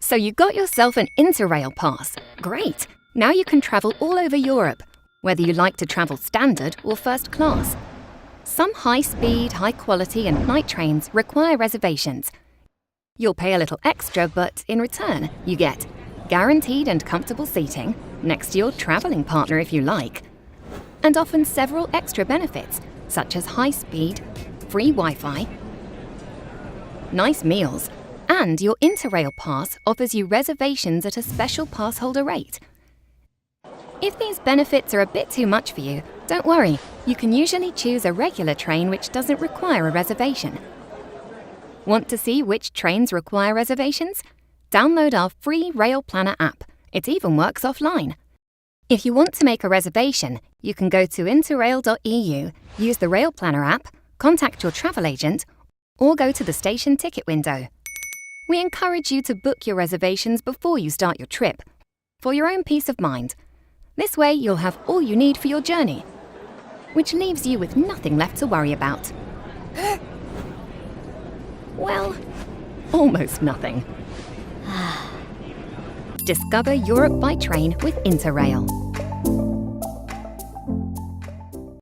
So you got yourself an Interrail Pass. Great! Now you can travel all over Europe, whether you like to travel standard or first class. Some high-speed, high-quality and night trains require reservations. You'll pay a little extra, but in return, you get guaranteed and comfortable seating, next to your travelling partner if you like, and often several extra benefits, such as high-speed, free Wi-Fi, nice meals, and your Interrail Pass offers you reservations at a special pass holder rate. If these benefits are a bit too much for you, don't worry, you can usually choose a regular train which doesn't require a reservation. Want to see which trains require reservations? Download our free Rail Planner app. It even works offline. If you want to make a reservation, you can go to Interrail.eu, use the Rail Planner app, contact your travel agent, or go to the station ticket window. We encourage you to book your reservations before you start your trip, for your own peace of mind. This way you'll have all you need for your journey, which leaves you with nothing left to worry about. Well, almost nothing. Discover Europe by train with Interrail.